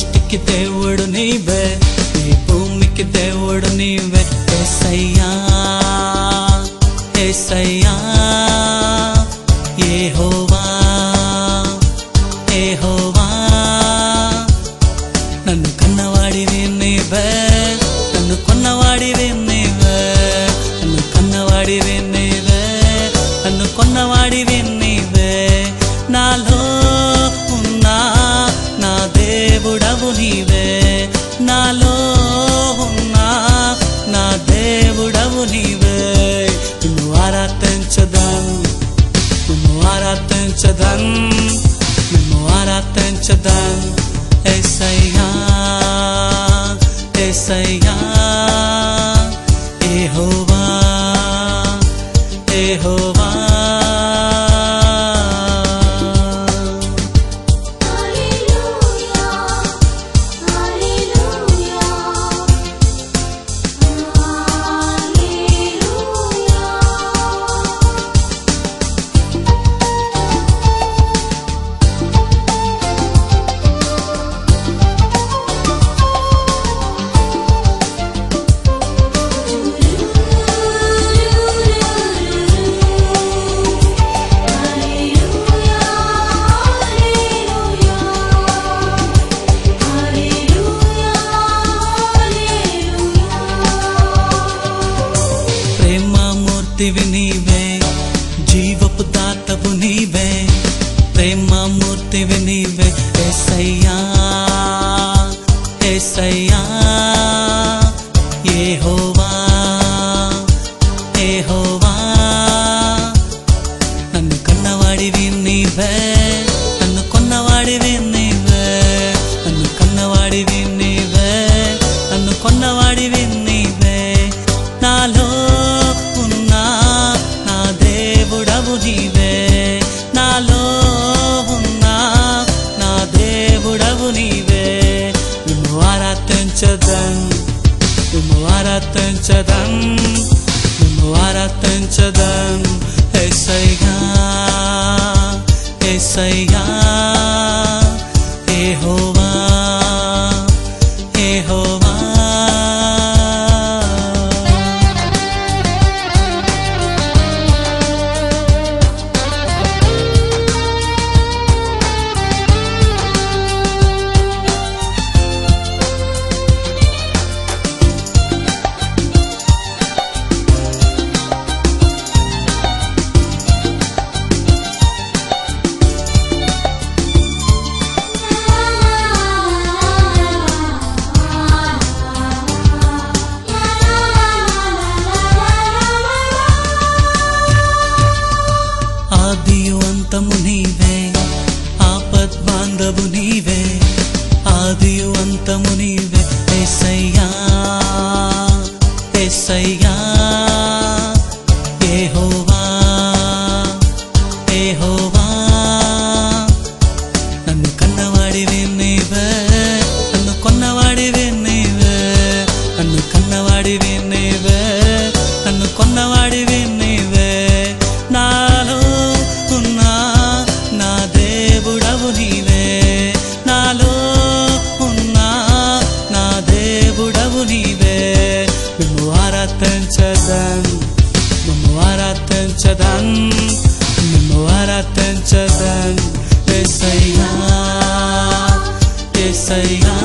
సృష్టికి దేవుడు నీవే, ఈ భూమికి దేవుడు నీవే. యేసయ్యా యేసయ్యా యెహోవా యెహోవా, నన్ను కన్నవాడివి నీవే, నన్ను కొన్నవాడివి నీవే, నన్ను కన్నవాడివి నీవే, నన్ను కొన్నవాడివి నీవే. నాలో ఉన్నా నా దేవుడవు నీవే, నాలో ఉన్నా నా దేవుడవు నీవే. నిన్ను ఆరాధించదను, నిన్ను ఆరాధించదను, నిన్ను ఆరాధించదను. యేసయ్యా యేసయ్యా యెహోవా యెహోవా. ప్రేమమూర్తివి నీవే, జీవపు దాతవు నీవే, ప్రేమమూర్తివి నీవే. యేసయ్యా యేసయ్యా యెహోవా యెహోవా, నన్ను కన్నవాడివి నీవే, నన్ను కొన్నవాడివి నీవే, నన్ను కన్నవాడివి నీవే, నన్ను కొన్నవాడివి నీవే. నాలో ఉన్నా నా దేవుడవు నీవే, నాలో ఉన్నా నా దేవుడవు నీవే. నిన్ను ఆరాధించదను, నిన్ను ఆరాధించదను, నిన్ను ఆరాధించదను. యేసయ్యా యేసయ్యా యెహోవా యెహోవా. ఆదియు అంతము నీవే, ఆపద్బాంధవు నీవే, ఆదియు అంతము నీవే. యేసయ్యా యేసయ్యా యెహోవా యెహోవా, నన్ను కన్నవాడివి నీవే, నన్ను కొన్నవాడివి నీవే, నన్ను కన్నవాడివి నీవే, నన్ను కొన్నవాడివి నీవే. నాలో ఉన్నా నా దేవుడవు నీవే, నాలో ఉన్నా నా దేవుడవు నీవే. నిన్ను ఆరాధించదను, నిన్ను ఆరాధించదను, నిన్ను ఆరాధించదను. యేసయ్యా యేసయ్యా